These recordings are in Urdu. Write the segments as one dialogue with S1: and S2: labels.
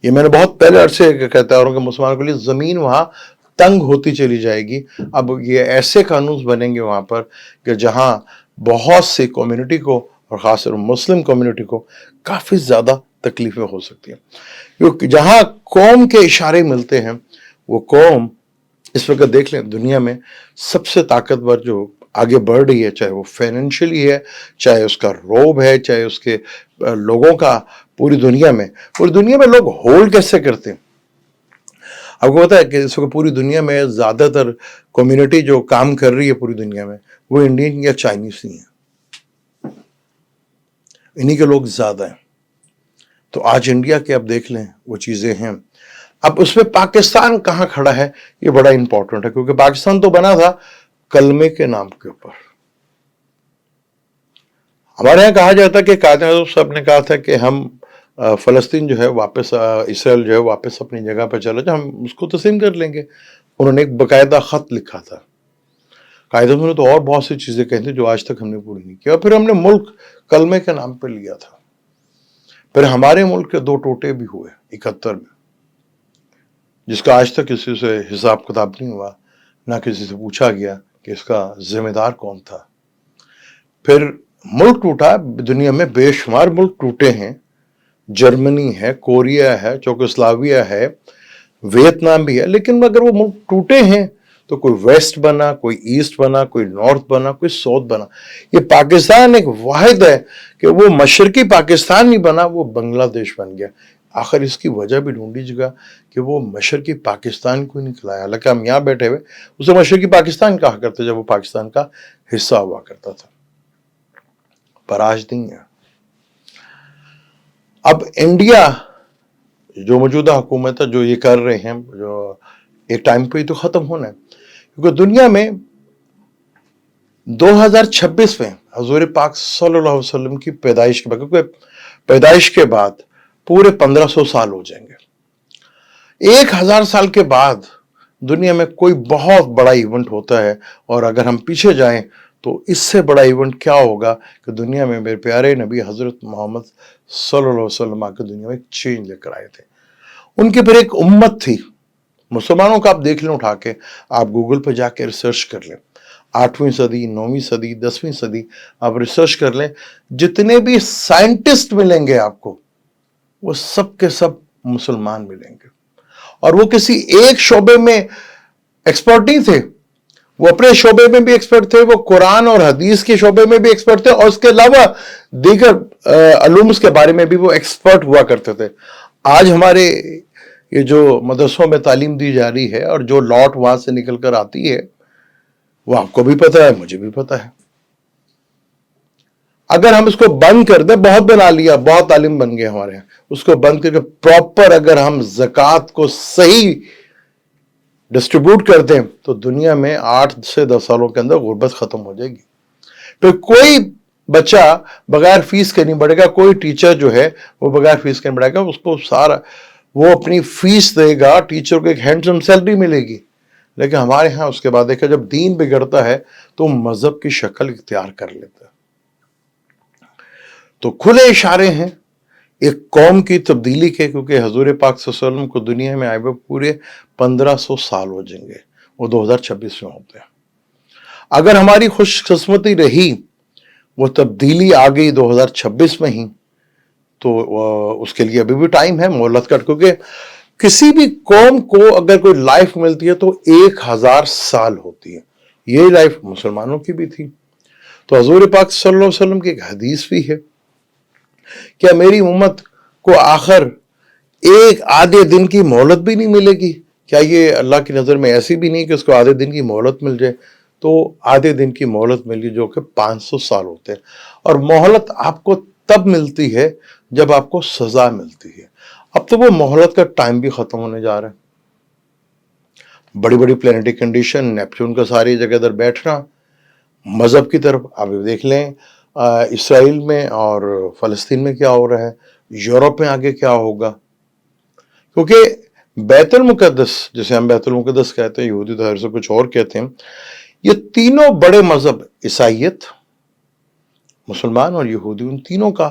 S1: یہ میں نے بہت پہلے عرصے کہتا ہوں کہ مسلمانوں کے لیے زمین وہاں تنگ ہوتی چلی جائے گی. اب یہ ایسے قانون بنیں گے وہاں پر کہ جہاں بہت سی کمیونٹی کو اور خاص طور مسلم کمیونٹی کو کافی زیادہ تکلیفیں ہو سکتی ہیں. کیونکہ جہاں قوم کے اشارے ملتے ہیں وہ قوم اس وقت دیکھ لیں دنیا میں سب سے طاقتور جو آگے بڑھ رہی ہے، چاہے وہ فائنینشلی ہے، چاہے اس کا روب ہے، چاہے اس کے لوگوں کا پوری دنیا میں لوگ ہولڈ کیسے کرتے ہیں. آپ کو پتا ہے کہ اس وقت پوری دنیا میں زیادہ تر کمیونٹی جو کام کر رہی ہے پوری دنیا میں وہ انڈین یا چائنیز ہی ہیں، انہی کے لوگ زیادہ ہیں. تو آج انڈیا کے اب دیکھ لیں وہ چیزیں ہیں. اب اس میں پاکستان کہاں کھڑا ہے یہ بڑا امپورٹنٹ ہے، کیونکہ پاکستان تو بنا تھا کلمے کے نام کے اوپر. ہمارے یہاں کہا جاتا ہے کہ قائد اعظم صاحب نے کہا تھا کہ ہم فلسطین جو ہے واپس اسرائیل جو ہے واپس اپنی جگہ پہ چلا جائے، ہم اس کو تسلیم کر لیں گے. انہوں نے ایک باقاعدہ خط لکھا تھا. قائد اعظم نے تو اور بہت سی چیزیں کہی تھیں جو آج تک ہم نے پوری نہیں کی، اور پھر ہم نے ملک کلمے کے نام پہ لیا تھا. پھر ہمارے ملک کے 2 ٹوٹے بھی ہوئے 71 میں، جس کا آج تک کسی سے حساب کتاب نہیں ہوا، نہ کسی سے پوچھا گیا کہ اس کا ذمہ دار کون تھا. پھر ملک ٹوٹا، دنیا میں بے شمار ملک ٹوٹے ہیں، جرمنی ہے، کوریا ہے، چوکوسلاویا ہے، ویتنام بھی ہے. لیکن اگر وہ ملک ٹوٹے ہیں تو کوئی ویسٹ بنا، کوئی ایسٹ بنا، کوئی نارتھ بنا، کوئی ساؤتھ بنا. یہ پاکستان ایک واحد ہے کہ وہ مشرقی پاکستان نہیں بنا، وہ بنگلہ دیش بن گیا. آخر اس کی وجہ بھی ڈھونڈی جگہ کہ وہ مشرقی پاکستان کو نہیں کھلایا. حالانکہ ہم یہاں بیٹھے ہوئے اسے مشرقی پاکستان کہا کرتے جب وہ پاکستان کا حصہ ہوا کرتا تھا، پر آج نہیں ہے. اب انڈیا جو موجودہ حکومت ہے جو یہ کر رہے ہیں، جو ایک ٹائم پہ ہی تو ختم ہونا ہے. کیونکہ دنیا میں 2026 میں حضور پاک صلی اللہ علیہ وسلم کی پیدائش کے بعد، کیونکہ پیدائش کے بعد پورے 1500 سال ہو جائیں گے. 1000 سال کے بعد دنیا میں کوئی بہت بڑا ایونٹ ہوتا ہے، اور اگر ہم پیچھے جائیں تو اس سے بڑا ایونٹ کیا ہوگا کہ دنیا میں میرے پیارے نبی حضرت محمد صلی اللہ علیہ وسلم آ کے دنیا میں ایک چینج لے کر آئے تھے. ان کے پھر ایک امت تھی مسلمانوں کا. آپ دیکھ لیں اٹھا کے، آپ گوگل پہ جا کے ریسرچ کر لیں، 8ویں صدی، 9ویں صدی، 10ویں صدی آپ ریسرچ کر لیں، جتنے بھی سائنٹسٹ ملیں گے آپ کو وہ سب کے سب مسلمان ملیں گے. اور وہ کسی ایک شعبے میں ایکسپرٹ نہیں تھے، وہ اپنے شعبے میں بھی ایکسپرٹ تھے، وہ قرآن اور حدیث کے شعبے میں بھی ایکسپرٹ تھے، اور اس کے علاوہ دیگر علوم کے بارے میں بھی وہ ایکسپرٹ ہوا کرتے تھے. آج ہمارے یہ جو مدرسوں میں تعلیم دی جا رہی ہے اور جو لاٹ وہاں سے نکل کر آتی ہے وہ آپ کو بھی پتہ ہے، مجھے بھی پتہ ہے. اگر ہم اس کو بند کر دیں، بہت بنا لیا، بہت تعلیم بن گیا ہمارے یہاں، اس کو بند کر کے پراپر اگر ہم زکوٰۃ کو صحیح ڈسٹریبیوٹ کر دیں تو دنیا میں 8 سے 10 سالوں کے اندر غربت ختم ہو جائے گی. پھر کوئی بچہ بغیر فیس کے نہیں پڑھے گا، کوئی ٹیچر جو ہے وہ بغیر فیس کے نہیں پڑھے گا. اس کو سارا وہ اپنی فیس دے گا، ٹیچر کو ایک ہینڈسم سیلری ملے گی. لیکن ہمارے ہاں اس کے بعد دیکھا جب دین بگڑتا ہے تو مذہب کی شکل اختیار کر لیتا ہے. تو کھلے اشارے ہیں ایک قوم کی تبدیلی کے، کیونکہ حضور پاک صلی اللہ علیہ وسلم کو دنیا میں آئے ہوئے پورے 1500 سال ہو جائیں گے، وہ 2026 میں ہوتے ہیں. اگر ہماری خوش قسمتی رہی وہ تبدیلی آ گئی 2026 میں ہی تو اس کے لیے ابھی بھی ٹائم ہے، مہلت کر. کیونکہ کسی بھی قوم کو اگر کوئی لائف ملتی ہے تو 1000 سال ہوتی ہے. یہ لائف مسلمانوں کی بھی تھی. تو حضور پاک صلی اللہ علیہ وسلم کی ایک حدیث بھی ہے، کیا میری امت کو آخر ایک آدھے دن کی مہلت بھی نہیں ملے گی؟ کیا یہ اللہ کی نظر میں ایسی بھی نہیں کہ اس کو آدھے دن کی مہلت مل جائے؟ تو آدھے دن کی مہلت ملی جو کہ 500 سال ہوتے ہیں. اور مہلت آپ کو تب ملتی ہے جب آپ کو سزا ملتی ہے. اب تو وہ مہلت کا ٹائم بھی ختم ہونے جا رہا ہے. بڑی بڑی پلانیٹری کنڈیشن، نیپچون کا ساری جگہ در بیٹھنا، مذہب کی طرف آپ دیکھ لیں اسرائیل میں اور فلسطین میں کیا ہو رہا ہے، یورپ میں آگے کیا ہوگا. کیونکہ بیت المقدس جسے ہم بیت المقدس کہتے ہیں، یہودی ظاہر سے کچھ اور کہتے ہیں، یہ تینوں بڑے مذہب عیسائیت، مسلمان اور یہودی، ان تینوں کا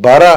S1: 12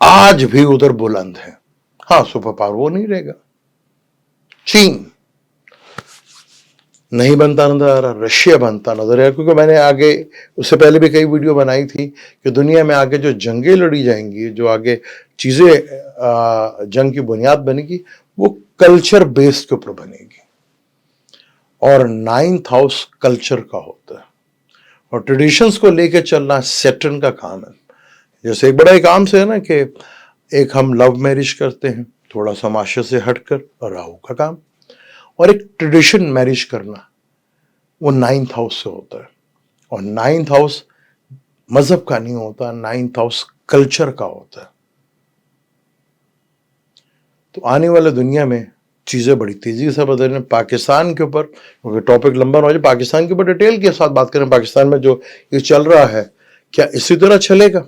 S1: آج بھی ادھر بلند ہیں. ہاں سپر پاور وہ نہیں رہے گا. چین نہیں بنتا نظر آ رہا, رشیا بنتا نظر آ رہا, کیونکہ میں نے آگے اس سے پہلے بھی کئی ویڈیو بنائی تھی کہ دنیا میں آگے جو جنگیں لڑی جائیں گی, جو آگے چیزیں جنگ کی بنیاد بنے گی, وہ کلچر بیسڈ کے اوپر بنے گی. اور 9th ہاؤس کلچر کا ہوتا ہے, اور ٹریڈیشنز کو لے کے چلنا سیٹرن کا کام ہے. جیسے ایک بڑا ایک عام سے ہے نا کہ ایک ہم لو میرج کرتے ہیں تھوڑا سا معاشرے سے ہٹ کر, راہو کا کام, اور ایک ٹریڈیشن میرج کرنا وہ 9th ہاؤس سے ہوتا ہے. اور 9th ہاؤس مذہب کا نہیں ہوتا, 9th ہاؤس کلچر کا ہوتا ہے. تو آنے والے دنیا میں چیزیں بڑی تیزی سے بدل رہی ہیں. پاکستان کے اوپر, کیونکہ ٹاپک لمبا ہو جائے, پاکستان کے اوپر ڈیٹیل کے ساتھ بات کریں. پاکستان میں جو یہ چل رہا ہے کیا اسی طرح چلے گا؟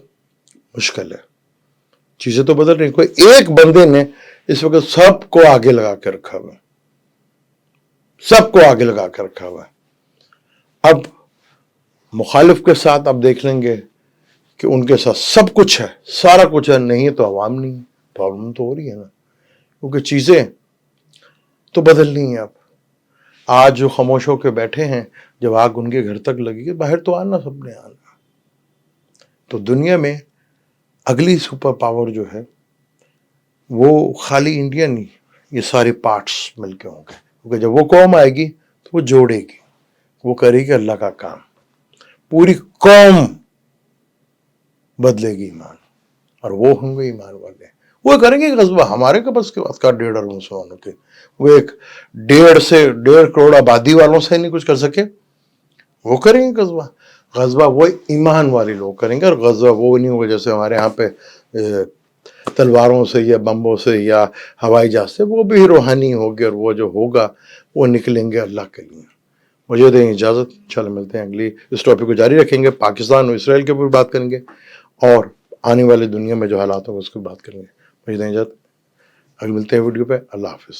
S1: مشکل ہے. چیزیں تو بدل رہی ہیں. کوئی ایک بندے نے اس وقت سب کو آگے لگا کے رکھا ہوا ہے, سب کو آگے لگا کے رکھا ہوا ہے. اب مخالف کے ساتھ اب دیکھ لیں گے کہ ان کے ساتھ سب کچھ ہے, سارا کچھ ہے, نہیں تو عوام نہیں. پرابلم تو ہو رہی ہے نا, کیونکہ چیزیں تو بدلنی ہیں. اب آج جو خاموش ہو کے بیٹھے ہیں, جب آگ ان کے گھر تک لگی ہے, باہر تو آنا سب نے آنا. تو دنیا میں اگلی سپر پاور جو ہے وہ خالی انڈیا نہیں, یہ سارے پارٹس مل کے ہوں گے. کیونکہ جب وہ قوم آئے گی تو وہ جوڑے گی, وہ کرے گی اللہ کا کام, پوری قوم بدلے گی ایمان, اور وہ ہوں گے ایمان والے. وہ کریں گے غزوہ, ہمارے کے بس کے بعد کا 1.5 ارب مسلمانوں کے, وہ ایک 1.5 کروڑ آبادی والوں سے نہیں کچھ کر سکے, وہ کریں گے غزوہ. غزوہ وہ ایمان والے لوگ کریں گے, اور غزوہ وہ نہیں ہوگا جیسے ہمارے یہاں پہ تلواروں سے یا بمبوں سے یا ہوائی جہاز سے. وہ بھی روحانی ہوگی, اور وہ جو ہوگا وہ نکلیں گے اللہ کے لیے. مجھے دیں اجازت, انشاءاللہ ملتے ہیں اگلی. اس ٹاپک کو جاری رکھیں گے, پاکستان اور اسرائیل کے اوپر بات کریں گے, اور آنے والے دنیا میں جو حالات ہوگا اس کی بات کریں گے. مجھے دیں اجازت, اگلی ملتے ہیں ویڈیو پہ. اللہ حافظ.